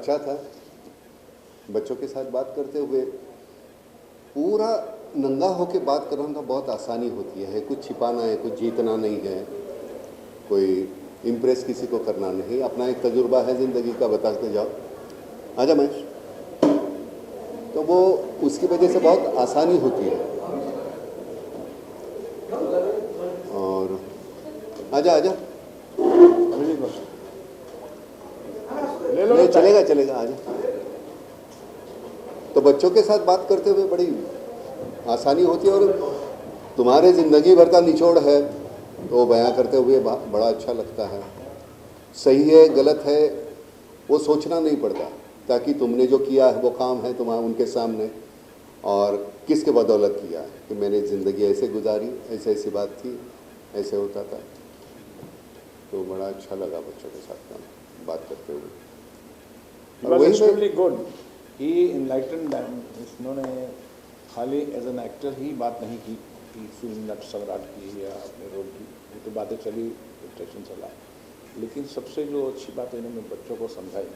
अच्छा था। बच्चों के साथ बात करते हुए पूरा नंगा होके बात करना तो बहुत आसानी होती है, कुछ छिपाना है, कुछ जीतना नहीं है, कोई इम्प्रेस किसी को करना नहीं, अपना एक तजुर्बा है ज़िंदगी का बताते जाओ। आजा महेश। तो वो उसकी वजह से बहुत आसानी होती है। और आजा आजा नहीं, चलेगा चलेगा, आजा। तो बच्चों के साथ बात करते हुए बड़ी आसानी होती है, और तुम्हारे ज़िंदगी भर का निचोड़ है तो बयां करते हुए बड़ा अच्छा लगता है। सही है गलत है वो सोचना नहीं पड़ता, ताकि तुमने जो किया है वो काम है तुम्हारा उनके सामने, और किसके बदौलत किया है कि मैंने ज़िंदगी ऐसे गुजारी, ऐसे ऐसी बात थी, ऐसे होता था। तो बड़ा अच्छा लगा बच्चों के साथ बात करते हुए। extremely good. He enlightened them. इन्होंने खाली एज एन एक्टर ही बात नहीं की कि फिल्म नट सम्राट की या अपने रोल की, ये तो बातें चली, डिस्कशन चला, लेकिन सबसे जो अच्छी बात इन्होंने बच्चों को समझाई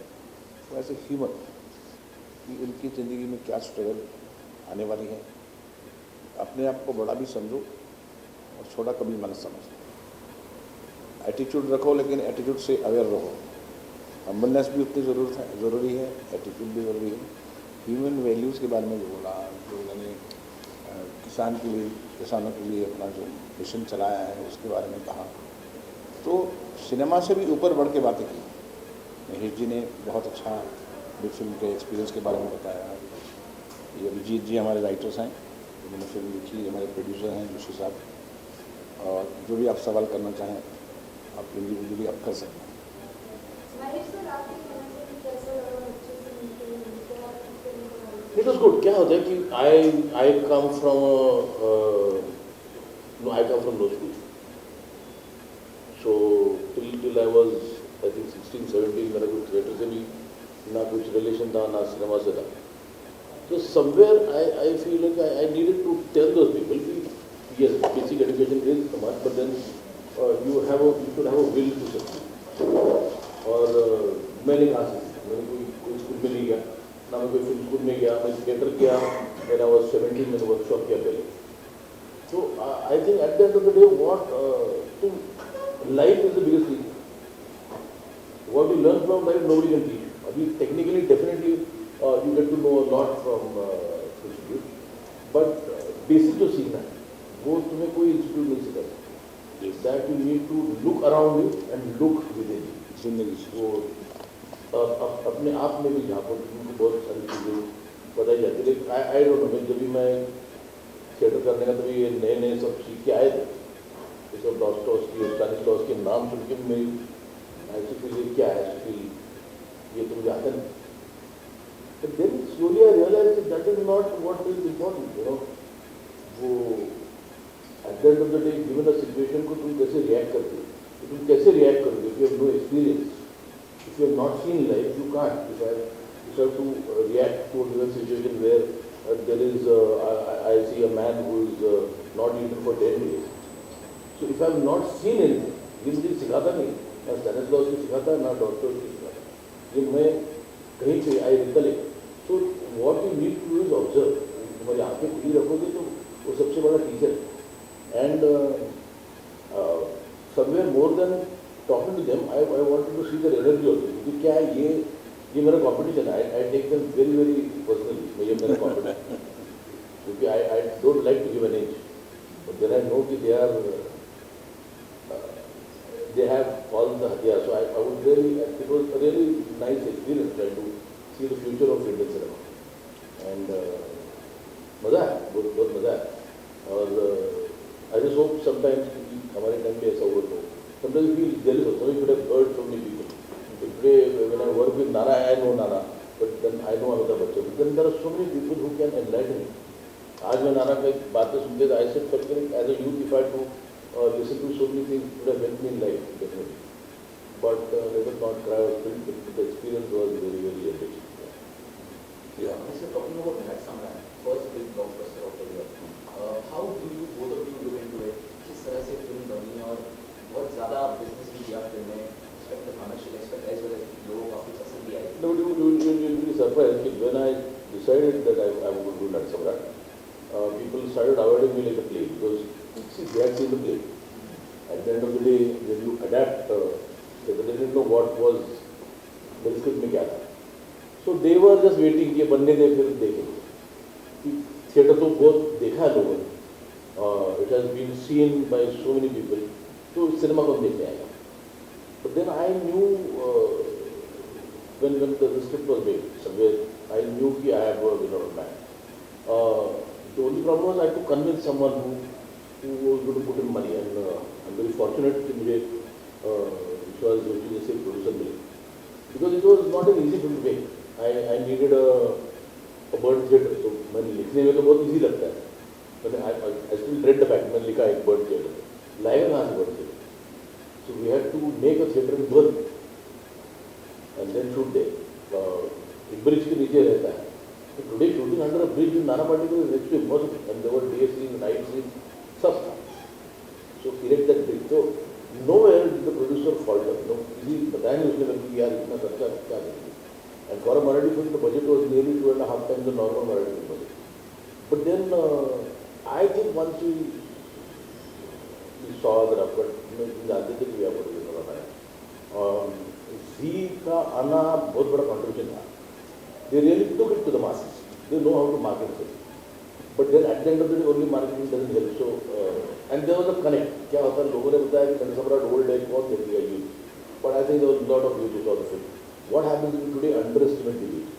वो ऐसे ह्यूमन कि उनकी ज़िंदगी में क्या स्ट्रगल आने वाली है। अपने आप को बड़ा भी समझो और छोटा कभी मत समझो। एटीट्यूड रखो, लेकिन एटीट्यूड से अवेयर रहो। हम्बलनेस भी उतनी ज़रूरी है, एटीट्यूड भी ज़रूरी है। ह्यूमन वैल्यूज़ के बारे में जो बोला, जो उन्होंने किसानों के लिए अपना जो मिशन चलाया है उसके बारे में कहा, तो सिनेमा से भी ऊपर बढ़ के बातें की। महेश जी ने बहुत अच्छा भी फिल्म के एक्सपीरियंस के बारे में बताया। ये अभिजीत जी हमारे राइटर्स हैं, उन्होंने फिल्म लिखी, हमारे प्रोड्यूसर हैं जोशी साहब, और जो भी आप सवाल करना चाहें आप इंडिविजुअली आप कर सकते हैं। It was good. क्या होता है कि I come from I come from no school. So till I was I think 16, 17 मेरा कुछ थिएटर से भी ना कुछ रिलेशन था, ना सिनेमा से था। So somewhere I feel like I needed to tell those people कि yes, basic education is much, but then you should have a will to succeed. और मैंने कहा मैंने कोई स्कूल में नहीं गया, ना मैं कोई फिल्म स्कूल में गया, मैं थिएटर किया, मैंने was 17 मैंने वर्कशॉप किया पहले। So I think at the end of the day life is the biggest thing. What you learn from life nobody can teach you. अभी technically definitely you get to know a lot from institute, but basic जो सीखना है वो तुम्हें कोई institute नहीं सिखाता। That you need to look around you and look within you. जिंदगी वो अपने आप में भी झाँको, उनको बहुत सारी चीज़ें बताई जाती है। लेकिन आई डोंट नो, जब भी मैं थिएटर करने का तभी ये नए नए सब सीख के आए थे, ये सब डॉस्टोव्स्की, स्टानिस्लॉवस्की के नाम सुन के मेरी ऐसी चीज़ें क्या है कि ये तो मुझे आता नहीं। But then slowly I realized that is not what is important, you know। वो at the end of the day given a situation को तुम कैसे रिएक्ट करते हो, तुम कैसे रिएक्ट करोगे? If you have no experience, if you have not seen life, you can't. You have to react to a given situation where there is I see a man who is not eaten for 10 days. So if I have not seen anything, ये मुझे सिखाता नहीं, ना स्टैनिस्लॉवस्की सिखाता, ना डॉस्टोव्स्की सिखाता, ये मैं कहीं पे आई recollect. So what you need to do is observe. तुम्हारी आंखें खुली रखोगे तो वो सबसे बड़ा टीचर है। And somewhere more than talking to them, I wanted to see their energy also. क्योंकि क्या है ये मेरा competition है। I take them very very personally। ये मेरा competition। क्योंकि I don't like to give an age, but then I know कि they have all the yeah. So I would really, it was a really nice experience trying to see the future of Indian cinema, and मजा है, बहुत मजा है। और I just hope sometimes हमारे time पे ऐसा हो तो sometimes you feel jealous also. You could have heard so many people. Today when I work with Nara, I know Nara, but then I know Amitabh Bachchan. But then there are so many people who can enlighten me. आज मैं नाना की बातें सुनते थे, I said as a youth if I had to listen to so many things, it would have helped me in life definitely. But let us not cry or think, the experience was very very enriching. Yeah. Mr. Talking about Nat Samrat, first big blockbuster of the year. How do you both of you look into it? किस तरह से film बनी और बहुत ज़्यादा business भी किया film में, expect financial expect as well as लोगों को काफ़ी पसंद भी आई। No, Samrat, people started avoiding me like a plague because see, they had seen the play. At the end of the day, when you adapt, they didn't know what was the script में क्या था. So they were just waiting कि बनने दे फिर देखेंगे. Theatre तो बहुत देखा है लोगों ने. It has been seen by so many people. तो सिनेमा कौन देखने आएगा? But then I knew when the script was made somewhere, I knew कि I have a winner on man. The only problem was I had to convince someone who was going to put in money, and I'm very fortunate कि मुझे विश्वास जोशी जैसे producer मिले, because it was not an easy film to make. I needed a bird theatre, so मैंने लिखने में तो बहुत easy लगता है, but I still dread the fact मैंने लिखा एक bird theatre, लाएगा कहाँ से bird theatre? So we had to make a theatre in Durg and then shoot there. एक ब्रिज के नीचे रहता है. So today shooting under a bridge in Nana Partikul is next to impossible, and there were day scenes, night scenes, सब था. So erect that bridge. So nowhere did the producer falter. No, किसी बताया नहीं उसने मेरे को यार इतना खर्चा क्या करेंगे. And for a Marathi film, the budget was nearly 2.5 times the normal Marathi film budget. But then I think once we saw the rough cut, जानते थे कि यहाँ पर बनाया. जी का आना बहुत बड़ा contribution था. They really took it to the masses. They know how to market it. But then at the end of the day, only marketing doesn't help. So, and there was a connect. क्या होता है, लोगों ने बताया कि Samrat old age बहुत देखी है youth. But I think there was a lot of youth who saw the film. What happens is today underestimate the youth.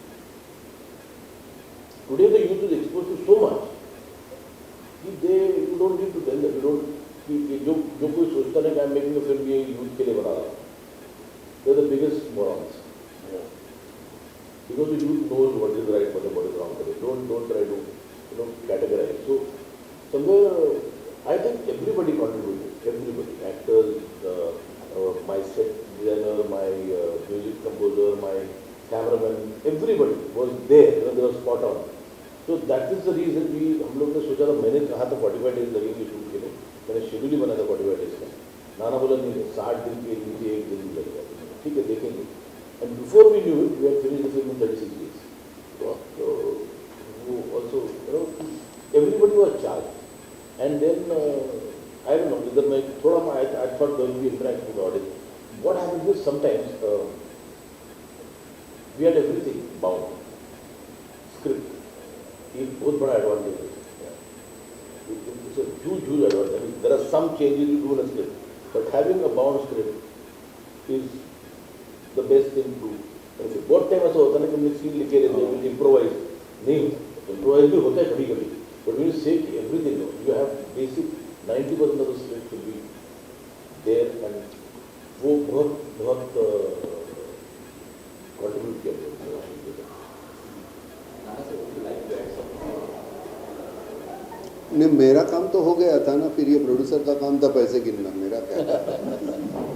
Today the youth is exposed to so much. You don't need to tell them. You don't. जो कोई सोचता है कि I'm making a film ये youth के लिए बना रहा हूँ. They're the biggest morons. Because the youth knows what is right, what is wrong. Don't try to categorize. So somewhere I think everybody contributed. Everybody, actors, my set designer, my music composer, my cameraman, everybody was there. They were spot on. So that is the reason हम लोग ने सोचा था. मैंने कहा था 45 days लगेंगे shoot के लिए. मैंने शेड्यूल ही बना था 45 days का. नाना बोला नहीं 60 दिन के नीचे 1 दिन लगेगा. ठीक है देखेंगे. And before we knew it, we had finished the film in 36 days. So also, everybody was charged. And then, I don't know, whether I thought there will be interaction with the audience. What happens is sometimes, we had everything bound. Script. It's बहुत बड़ा advantage. It's a huge advantage. I mean, there are some changes you do in a script, but having a bound script is the best thing to do. बहुत time ऐसा होता है ना कि हमने scene लिखे रहते हैं, improvise नहीं होता. Improvise भी होता है कभी-कभी. But when you say everything, you have basic 90% of the script will be there, and वो बहुत contribute किया. नहीं, मेरा काम तो हो गया था ना. फिर ये प्रोड्यूसर का काम था पैसे गिनना. मेरा क्या था?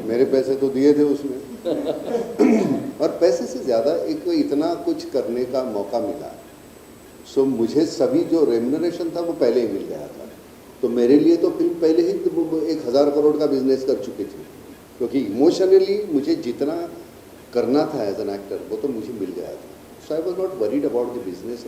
मेरे पैसे तो दिए थे उसमें. और पैसे से ज़्यादा एक इतना कुछ करने का मौका मिला. सो मुझे सभी जो रेम्यूनरेशन था वो पहले ही मिल गया था. तो मेरे लिए तो फिल्म पहले ही 1000 करोड़ का बिजनेस कर चुकी थी, क्योंकि इमोशनली मुझे जितना करना था एज एन एक्टर वो तो मुझे मिल गया था. So I was not worried about the business.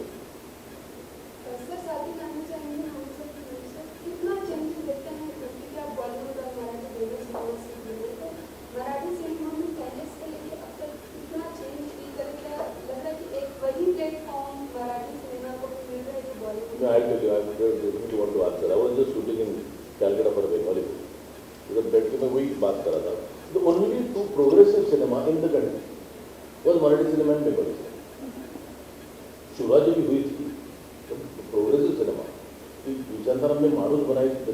No, I tell you, I definitely want to answer. I was just shooting in Calcutta for a Bengali film. Because बैठ के मैं वही बात कर रहा था. The only two progressive cinema in the country was Marathi cinema and Bengali cinema. शुरुआत जब हुई थी, progressive cinema, विचारधारा में मानुस बनाई the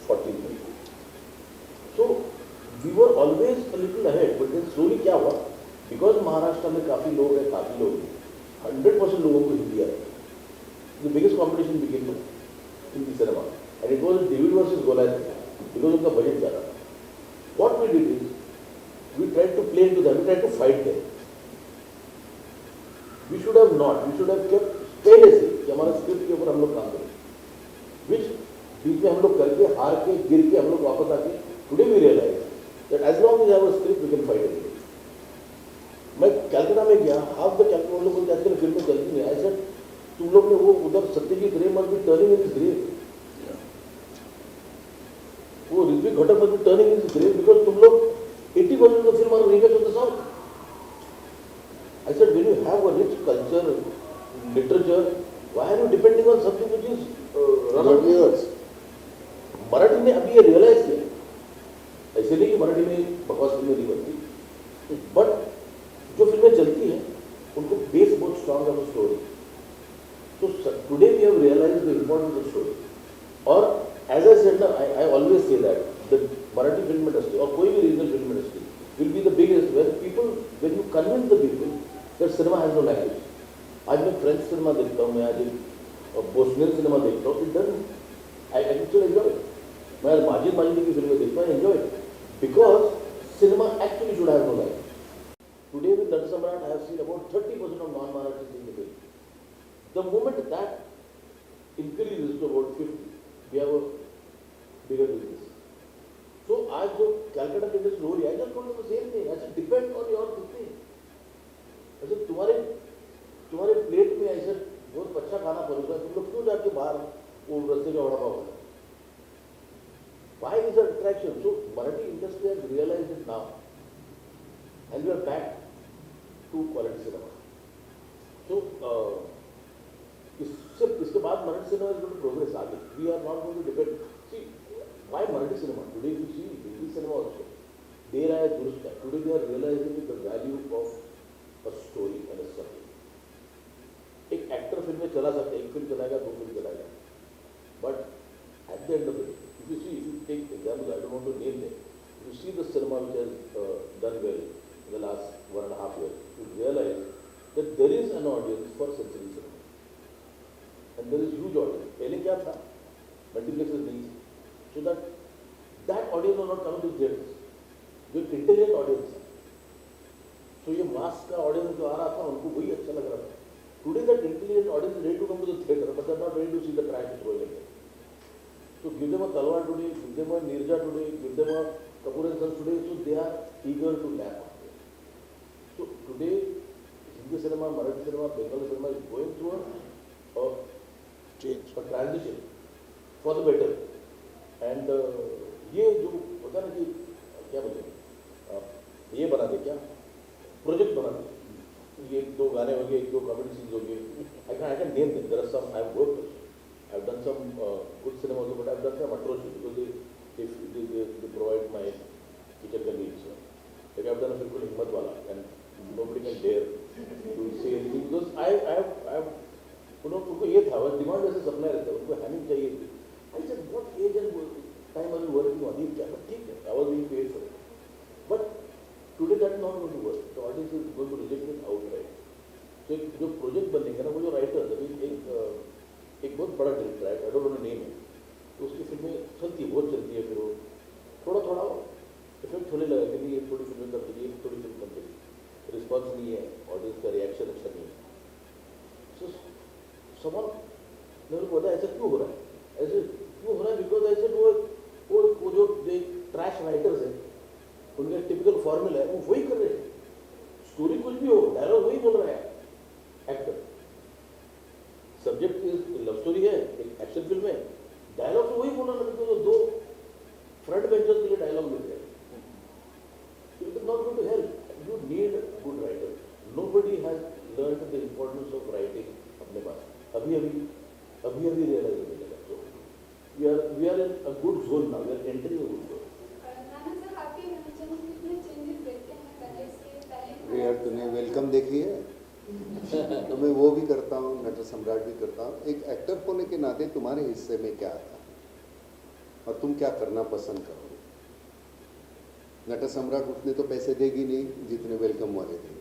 40s में. So we were always a little ahead, but then slowly क्या हुआ? Because महाराष्ट्र में काफी लोग हैं, 100% लोगों को हिंदी आती है. The biggest competition became in the cinema, and it was David versus Goliath because of the budget ज़्यादा था. What we did is we tried to play into them, we tried to fight them. We should have not. We should have kept पहले से कि हमारा script के ऊपर हम लोग काम करें. Which बीच में हम लोग करके हार के गिर के हम लोग वापस आके today we realize that as long as we have a script we can fight it. मैं कैलकाटा में गया, half the कैलकाटा लोग बोलते आजकल फिल्में चलती नहीं. I said तुम लोग ने वो उधर Satyajit Ray must be turning in his grave, वो Ritwik Ghatak must be turning in his grave because तुम लोग 80% of the film are remakes of the South. I said, when you have a rich culture, literature, why are you depending on something which is run of the years? Marathi में अभी ये realise किया, ऐसे नहीं कि मराठी में बकवास फिल्में नहीं बनती, बट जो फिल्में चलती हैं उनको बेस बहुत स्ट्रॉन्ग है स्टोरी. तो today we have realised the importance of story. और एज आई सेड ना, I always say that the Marathi film industry और कोई भी regional film industry will be the biggest when people, when you convince the people that cinema has no language. आज मैं French cinema देखता हूँ, मैं आज बोस्नियन सिनेमा देखता हूँ, it doesn't, I actually enjoy it. मैं माजिद माजिदी की फिल्में देखता हूँ, enjoy it, because cinema actually should have no language. Today with Nata Samrat, I have seen about 30% of non-Marathis in the film. The moment that increases to about 50, we have a bigger business. So आज जो कैलकाटा की industry हो रही है, I just told them the same thing. I said, depend on your cooking. I said, तुम्हारे plate में ऐसे बहुत अच्छा खाना परोसा, तुम लोग क्यों जाके बाहर वो रस्ते का वड़ा पाव खाते? Why is that attraction? So Marathi industry has realized it now, and we are back to quality cinema. So इसके बाद Marathi cinema is going to progress आगे. We are not going to depend. See. Why Marathi cinema? Today if you see Hindi cinema also, there are durust. Today they are realizing the value of a story and a subject. एक actor film में चला सकता है, एक film चलाएगा, दो film चलाएगा, but at the end of the day, if you see, if you take examples, I don't want to name them, if you see the cinema which has done well in the last 1.5 years, you realize that there is an audience for sensory cinema, and there is huge audience. पहले क्या था? Multiplexes नहीं थी. So that audience was not coming to theaters. जो intelligent audience है. So ये mass का audience जो आ रहा था, उनको वही अच्छा लग रहा था. Today that intelligent audience is ready to come to the theater, but they are not ready to see the trash going in there. So give them a Talwar today, give them a Nirja today, give them a Kapoor and Sons today, so they are eager to lap on it. So today, Hindi cinema, Marathi cinema, Bengali cinema is going through a transition for the better. And ये जो होता है ना कि क्या बोलते ये बना दे, क्या प्रोजेक्ट बना दे, ये 2 गाने हो गए, 1-2 कॉमेडी सीन्स हो गए, I can name them. There are some I have worked, I have done some good cinema also, but I have done some atrocious because they provide my kitchen convenience. Like I have done a film called Himmat Wala, and nobody can dare to say anything because I have उनको ये था, demand ऐसे सपना रहता है, उनको Hamming चाहिए थी. I said, what age and time are you working on? ठीक है, I was being paid for it. But today that is not going to work. The audience is going to reject it outright. So जो project बनेगा ना, वो जो writer एक बहुत बड़ा डायरेक्टर है, I don't know the name है, तो उसकी फिल्में चलती है, बहुत चलती है, फिर वो थोड़ा इफेक्ट होने लगा कि ये थोड़ी फिल्में कर देगी, थोड़ी फिल्म कर देगी, रिस्पॉन्स नहीं है, ऑडियंस का रिएक्शन अच्छा नहीं है. सो सवाल मेरे को पता ऐसा क्यों हो रहा है, ऐसे क्यों हो रहा है? बिकॉज ऐसे वो जो ट्रैश राइटर्स हैं, उनका टिपिकल फॉर्मूला है, वो वही कर रहे हैं. स्टोरी कुछ भी हो, डायलॉग वही बोल रहा है एक्टर. सब्जेक्ट लव स्टोरी है, एक एक्शन फिल्म है, डायलॉग तो वही बोल रहा है, तो 2 फ्रंट बेंचर्स के लिए डायलॉग मिल रहे हैं. It is not going to help. You need good writer. Nobody has learned the importance of writing अपने पास. अभी रियलाइज होने लगा. We are in a good zone now. We are entering a good zone. Sir, आपके नजर में कितने changes देखते हैं पहले से? पहले यार तूने वेलकम देखी है? तो मैं वो भी करता हूँ, नट सम्राट भी करता हूँ. एक एक्टर होने के नाते तुम्हारे हिस्से में क्या आता है और तुम क्या करना पसंद करोगे? नट सम्राट उतने तो पैसे देगी नहीं जितने वेलकम वाले देंगे.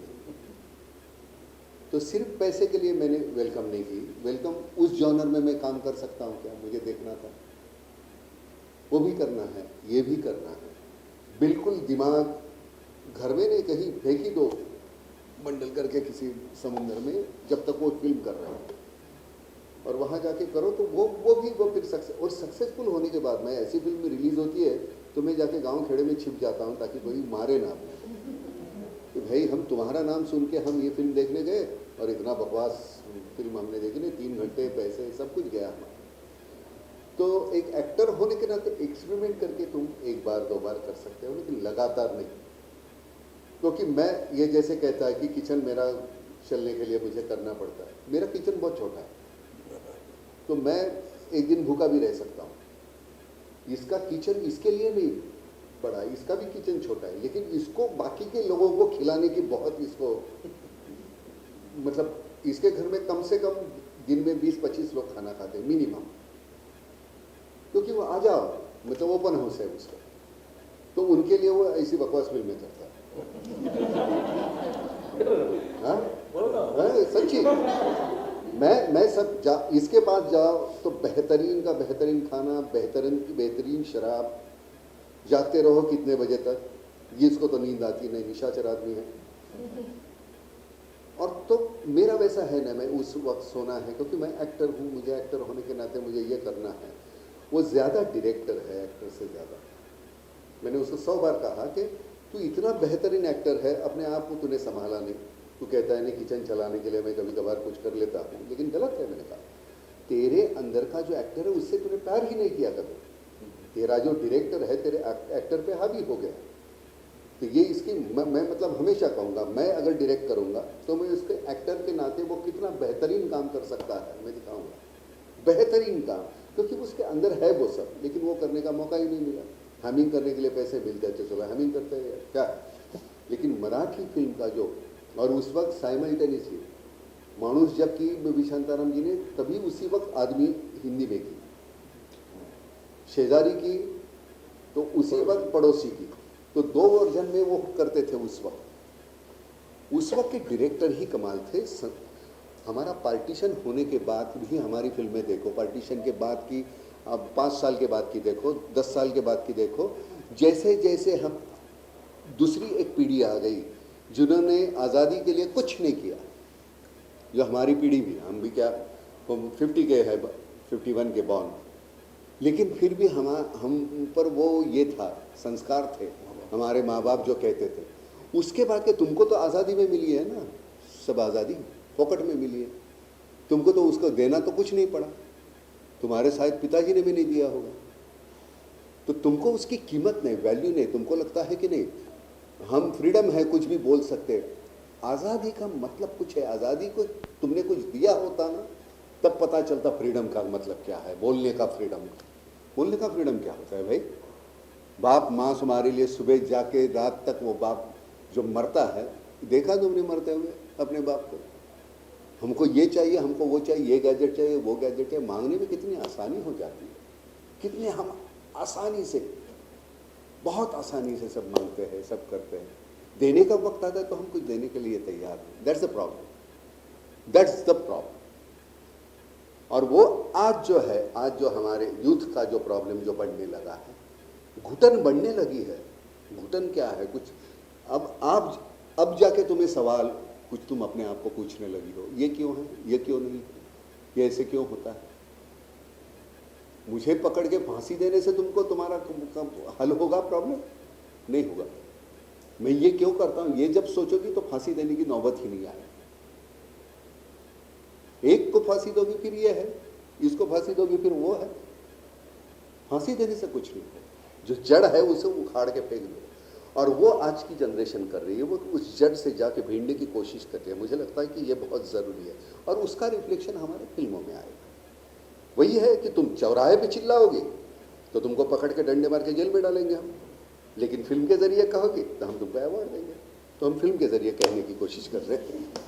तो सिर्फ पैसे के लिए मैंने वेलकम नहीं की. वेलकम उस जॉनर में मैं काम कर सकता हूँ क्या? मुझे देखना था, वो भी करना है, ये भी करना है. बिल्कुल दिमाग घर में नहीं, कहीं फेंक ही दो बंडल करके किसी समुंदर में, जब तक वो फिल्म कर रहे हैं, और वहाँ जाके करो तो वो फिर सक्सेसफुल होने के बाद में ऐसी फिल्म रिलीज होती है तो मैं जाके गांव खेड़े में छिप जाता हूँ ताकि कोई मारे ना कि भाई हम तुम्हारा नाम सुन के हम ये फिल्म देखने गए और इतना बकवास फिल्म हमने देखी नहीं, 3 घंटे पैसे सब कुछ गया हमारा। तो एक एक्टर होने के नाते एक्सपेरिमेंट करके तुम एक बार 2 बार कर सकते हो, लेकिन लगातार नहीं। क्योंकि मैं ये जैसे कहता है कि किचन मेरा चलने के लिए मुझे करना पड़ता है, मेरा किचन बहुत छोटा है, तो मैं एक दिन भूखा भी रह सकता हूँ। इसका किचन इसके लिए नहीं बड़ा, इसका भी किचन छोटा है, लेकिन इसको बाकी के लोगों को खिलाने की बहुत इसको मतलब इसके घर में कम से कम दिन में 20-25 लोग खाना खाते हैं मिनिमम, क्योंकि वो आ जाओ मतलब ओपन हाउस है उसका, तो उनके लिए वो ऐसी बकवास फिल्में करता है। सच्ची मैं सब इसके पास जाओ तो बेहतरीन का बेहतरीन खाना, बेहतरीन की बेहतरीन शराब, जागते रहो कितने बजे तक, ये इसको तो नींद आती नहीं, निशाचर आदमी है। और तो मेरा वैसा है ना, मैं उस वक्त सोना है क्योंकि मैं एक्टर हूँ, मुझे एक्टर होने के नाते मुझे ये करना है। वो ज़्यादा डायरेक्टर है एक्टर से ज़्यादा। मैंने उसको 100 बार कहा कि तू इतना बेहतरीन एक्टर है, अपने आप को तूने संभाला नहीं। तू कहता है नहीं किचन चलाने के लिए मैं कभी कभार कुछ कर लेता हूँ, लेकिन गलत है। मैंने कहा तेरे अंदर का जो एक्टर है उससे तूने प्यार ही नहीं किया कभी। तेरा जो डायरेक्टर है तेरे एक्टर पे हावी हो गया। तो ये इसकी मैं मतलब हमेशा कहूँगा, मैं अगर डायरेक्ट करूँगा तो मैं उसके एक्टर के नाते वो कितना बेहतरीन काम कर सकता है मैं दिखाऊँगा, बेहतरीन काम, क्योंकि उसके अंदर है वो सब, लेकिन वो करने का मौका ही नहीं मिला। हैमिंग करने के लिए पैसे मिलते हैं तो चलो हैमिंग करते हैं क्या। लेकिन मराठी फिल्म का जो, और उस वक्त साइमल्टेनियसली मानुष जब की बी शांताराम जी ने, तभी उसी वक्त आदमी हिंदी में की, शेजारी की, तो उसी वक्त पड़ोसी की, तो 2 वर्जन में वो करते थे उस वक्त। उस वक्त के डायरेक्टर ही कमाल थे। हमारा पार्टीशन होने के बाद भी हमारी फिल्में देखो, पार्टीशन के बाद की, अब 5 साल के बाद की देखो, 10 साल के बाद की देखो, जैसे जैसे हम दूसरी एक पीढ़ी आ गई जिन्होंने आज़ादी के लिए कुछ नहीं किया, जो हमारी पीढ़ी भी, हम भी क्या 50 के है, 51 के बॉर्न, लेकिन फिर भी हम पर वो ये था, संस्कार थे, हमारे माँ बाप जो कहते थे। उसके बाद के तुमको तो आज़ादी में मिली है ना, सब आज़ादी फोकट में मिली है, तुमको तो उसको देना तो कुछ नहीं पड़ा, तुम्हारे शायद पिताजी ने भी नहीं दिया होगा, तो तुमको उसकी कीमत नहीं, वैल्यू नहीं। तुमको लगता है कि नहीं हम फ्रीडम है, कुछ भी बोल सकते हैं। आज़ादी का मतलब कुछ है, आज़ादी को तुमने कुछ दिया होता ना, तब पता चलता फ्रीडम का मतलब क्या है, बोलने का फ्रीडम। बोलने का फ्रीडम क्या होता है भाई? बाप माँ तुम्हारे लिए सुबह जाके रात तक, वो बाप जो मरता है, देखा तुमने मरते हुए अपने बाप को, हमको ये चाहिए, हमको वो चाहिए, ये गैजेट चाहिए, वो गैजेट चाहिए, मांगने में कितनी आसानी हो जाती है, कितने हम आसानी से, बहुत आसानी से सब मांगते हैं, सब करते हैं। देने का वक्त आता है तो हम कुछ देने के लिए तैयार हैं। That's the problem, that's the problem. और वो आज जो है, आज जो हमारे यूथ का जो प्रॉब्लम जो बढ़ने लगा है, घुटन बढ़ने लगी है। घुटन क्या है? कुछ अब जाके तुम्हें सवाल कुछ तुम अपने आप को पूछने लगी हो, ये क्यों है, ये क्यों नहीं, ये ऐसे क्यों होता है। मुझे पकड़ के फांसी देने से तुमको तुम्हारा हल होगा प्रॉब्लम? नहीं होगा। मैं ये क्यों करता हूं, ये जब सोचोगी तो फांसी देने की नौबत ही नहीं आएगी। एक को फांसी दोगी फिर ये है, इसको फांसी दोगी फिर वो है। फांसी देने से कुछ नहीं है, जो जड़ है उसे उखाड़ के फेंक दो। और वो आज की जनरेशन कर रही है, वो उस जड़ से जाके भिड़ने की कोशिश करती है। मुझे लगता है कि ये बहुत ज़रूरी है और उसका रिफ्लेक्शन हमारे फिल्मों में आएगा। वही है कि तुम चौराहे पे चिल्लाओगे तो तुमको पकड़ के डंडे मार के जेल में डालेंगे हम, लेकिन फिल्म के जरिए कहोगे तो हम तुमको अवार्ड देंगे। तो हम फिल्म के जरिए कहने की कोशिश कर रहे हैं।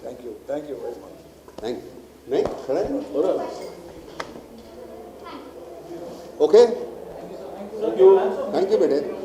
Thank you very much. Thank you. नहीं खड़ा है? ओके, थैंक यू बेटे।